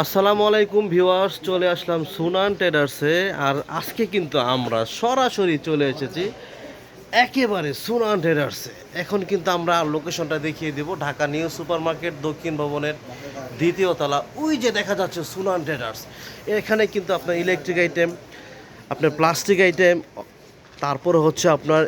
আসসালামু আলাইকুম ভিউয়ার্স, চলে আসলাম সুনান ট্রেডার্সে। আর আজকে কিন্তু আমরা সরাসরি চলে এসেছি একেবারে সুনান ট্রেডার্সে। এখন কিন্তু আমরা লোকেশনটা দেখিয়ে দেব, ঢাকা নিউ সুপার মার্কেট দক্ষিণ ভবনের দ্বিতীয় তলা। ওই যে দেখা যাচ্ছে সুনান ট্রেডার্স। এখানে কিন্তু আপনার ইলেকট্রিক আইটেম, আপনার প্লাস্টিক আইটেম, তারপরে হচ্ছে আপনার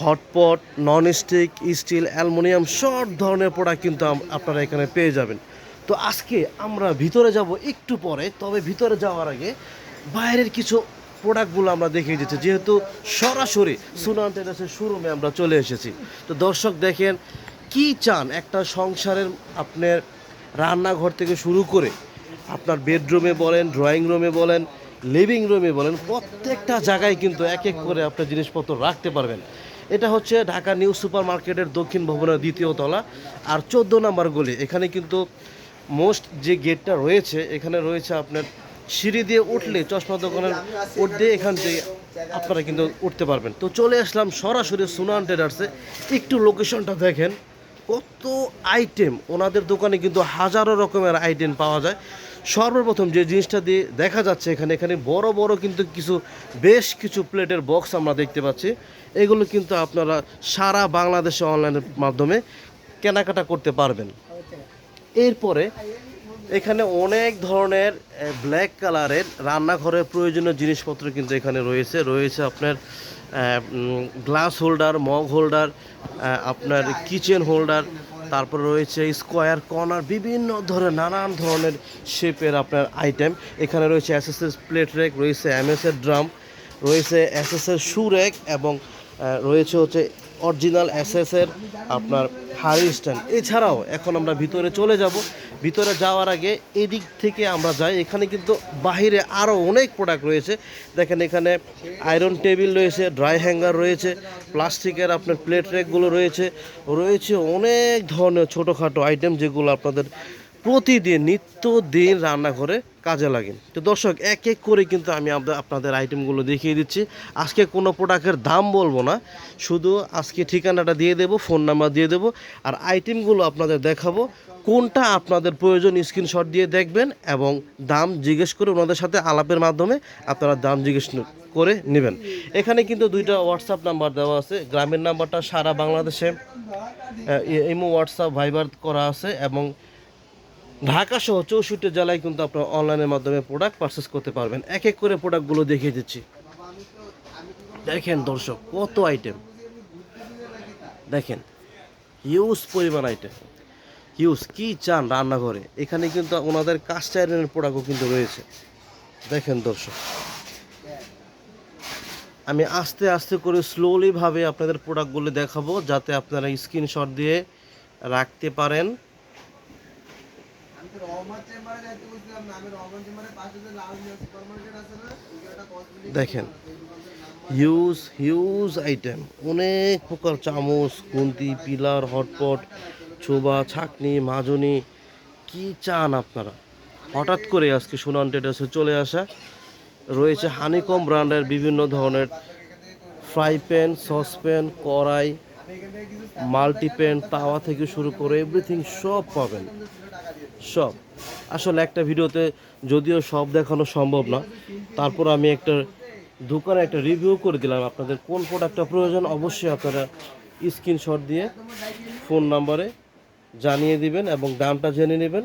hotpot, non stick, steel, aluminium সব ধরনের প্রোডাক্ট কিন্তু আপনারা এখানে পেয়ে যাবেন। তো আজকে আমরা ভিতরে যাব একটু পরে, তবে ভিতরে যাওয়ার আগে বাইরের কিছু প্রোডাক্টগুলো আমরা দেখিয়ে দিচ্ছি, যেহেতু সরাসরি সুনান ট্রেডার্সের শোরুমে আমরা চলে এসেছি। তো দর্শক দেখেন কি চান, একটা সংসারের আপনার রান্নাঘর থেকে শুরু করে আপনার বেডরুমে বলেন, ড্রয়িং রুমে বলেন, লিভিং রুমে বলেন, প্রত্যেকটা জায়গায় কিন্তু এক এক করে আপনার জিনিসপত্র রাখতে পারবেন। এটা হচ্ছে ঢাকা নিউ সুপার মার্কেটের দক্ষিণ ভবনের দ্বিতীয় তলা আর 14 নম্বর গলি। এখানে কিন্তু মোস্ট যে গেটটা রয়েছে, এখানে রয়েছে আপনার সিঁড়ি দিয়ে উঠলে চশমা দোকানের উঠতে এখান থেকে আপনারা কিন্তু উঠতে পারবেন। তো চলে আসলাম সরাসরি সুনান ট্রেডার্সে। একটু লোকেশনটা দেখেন, কত আইটেম ওনাদের দোকানে, কিন্তু হাজারো রকমের আইটেম পাওয়া যায়। সর্বপ্রথম যে জিনিসটা দিয়ে দেখা যাচ্ছে এখানে বড় বড় কিন্তু বেশ কিছু প্লেটের বক্স আমরা দেখতে পাচ্ছি। এগুলো কিন্তু আপনারা সারা বাংলাদেশে অনলাইনের মাধ্যমে কেনাকাটা করতে পারবেন। এরপরে এখানে অনেক ধরনের ব্ল্যাক কালারের রান্নাঘরের প্রয়োজনীয় জিনিসপত্র কিন্তু এখানে রয়েছে আপনার গ্লাস হোল্ডার, মগ হোল্ডার, আপনার কিচেন হোল্ডার, তারপর রয়েছে স্কোয়ার কর্নার, বিভিন্ন ধরনের নানান ধরনের শেপের আপনার আইটেম। এখানে রয়েছে এসএসএস প্লেট র্যাক, রয়েছে এমএসের ড্রাম, রয়েছে এসএসের শু র্যাক, এবং রয়েছে হচ্ছে অরিজিনাল এসএসের আপনার হাড়ি স্ট্যান্ড। এছাড়াও এখন আমরা ভিতরে চলে যাব। ভিতরে যাওয়ার আগে এদিক থেকে আমরা যাই, এখানে কিন্তু বাহিরে আরও অনেক প্রোডাক্ট রয়েছে। দেখেন এখানে আয়রন টেবিল রয়েছে, ড্রাই হ্যাঙ্গার রয়েছে, প্লাস্টিকের আপনার প্লেট র্যাকগুলো রয়েছে অনেক ধরনের ছোটোখাটো আইটেম, যেগুলো আপনাদের প্রতিদিন নিত্যদিন রান্নাঘরে কাজে লাগে। তো দর্শক এক এক করে কিন্তু আমি আপনাদের আইটেমগুলো দেখিয়ে দিচ্ছি। আজকে কোনো প্রোডাক্টের দাম বলবো না, শুধু আজকে ঠিকানাটা দিয়ে দেবো, ফোন নাম্বার দিয়ে দেবো, আর আইটেমগুলো আপনাদের দেখাবো। কোনটা আপনাদের প্রয়োজন স্ক্রিনশট দিয়ে দেখবেন এবং দাম জিজ্ঞেস করে ওনাদের সাথে আলাপের মাধ্যমে আপনারা দাম জিজ্ঞেস করে নেবেন। এখানে কিন্তু দুইটা হোয়াটসঅ্যাপ নাম্বার দেওয়া আছে। গ্রামের নাম্বারটা সারা বাংলাদেশে ইমো, হোয়াটসঅ্যাপ, ভাইবার করা আছে, এবং ঢাকা সহ 64 জেলায় কিন্তু আপনারা অনলাইনের মাধ্যমে প্রোডাক্ট পারচেস করতে পারবেন। এক এক করে প্রোডাক্টগুলো দেখিয়ে দিচ্ছি। দেখেন দর্শক কত আইটেম, দেখেন হিউজ পরিমাণ আইটেম, হিউজ। কি চান রান্নাঘরে, এখানে কিন্তু ওনাদের কাস্ট আয়রনের প্রোডাক্টও কিন্তু রয়েছে। দেখেন দর্শক, আমি আস্তে আস্তে করে স্লোলিভাবে আপনাদের প্রোডাক্টগুলো দেখাবো, যাতে আপনারা স্ক্রিনশট দিয়ে রাখতে পারেন। দেখেন হিউজ হিউজ আইটেম, অনেক প্রকার চামচ, খুন্তি, পিলার, হটপট, ছোবা, ছাঁকনি, মাজনি। কি চান আপনারা। হঠাৎ করে আজকে সুনান ট্রেডার্সে চলে আসা। রয়েছে হানিকম ব্র্যান্ডের বিভিন্ন ধরনের ফ্রাই প্যান, সসপ্যান, কড়াই, মাল্টিপ্যান, তাওয়া থেকে শুরু করে এভরিথিং সব পাবেন, সব। আসলে একটা ভিডিওতে যদিও সব দেখানো সম্ভব না, তারপর আমি একটা দোকানে একটা রিভিউ করে দিলাম। আপনাদের কোন প্রোডাক্টটা প্রয়োজন অবশ্যই আপনারা স্ক্রিনশট দিয়ে ফোন নাম্বারে জানিয়ে দিবেন এবং দামটা জেনে নেবেন।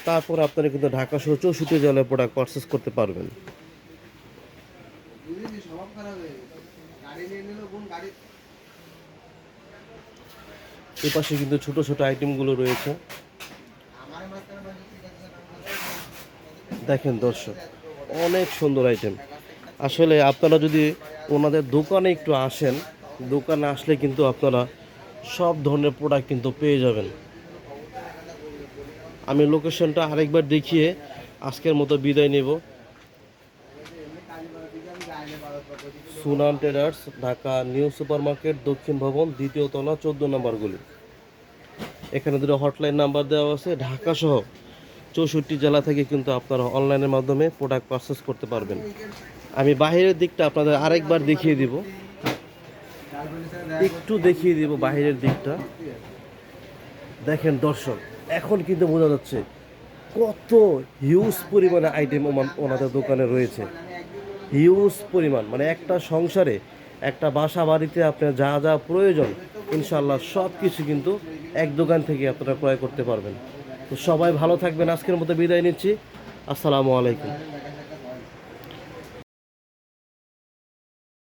তারপর আপনারা কিন্তু ঢাকা সহ 64 জেলায় প্রোডাক্ট পারচেস করতে পারবেন। এই পাশে কিন্তু ছোট ছোট আইটেমগুলো রয়েছে। দেখেন দর্শক, অনেক সুন্দর আইটেম। আসলে আপনারা যদি ওনাদের দোকানে একটু আসেন, দোকানে আসলে কিন্তু আপনারা সব ধরনের প্রোডাক্ট কিন্তু পেয়ে যাবেন। আমি লোকেশনটা আরেকবার দেখিয়ে আজকের মতো বিদায় নেব। Sunan traders, Dhaka new super market দক্ষিণ ভবন দ্বিতীয় তলা 14 নম্বর গলি। এখানে দুটো হটলাইন নাম্বার দেওয়া আছে। ঢাকা সহ 64 জেলা থেকে কিন্তু আপনারা অনলাইনের মাধ্যমে প্রোডাক্ট পারচেস করতে পারবেন। আমি বাহিরের দিকটা আপনাদের আরেকবার দেখিয়ে দিব, একটু দেখিয়ে দিব বাহিরের দিকটা। দেখেন দর্শক, এখন কিন্তু বোঝা যাচ্ছে কত হিউজ পরিমাণে আইটেম ওনাদের দোকানে রয়েছে, হিউজ পরিমাণ, মানে একটা সংসারে একটা বাসা বাড়িতে আপনার যা যা প্রয়োজন ইনশাল্লাহ সব কিছু কিন্তু এক দোকান থেকে আপনারা ক্রয় করতে পারবেন। তো সবাই ভালো থাকবেন, আজকের মতো বিদায় নিচ্ছি। আসসালামু আলাইকুম।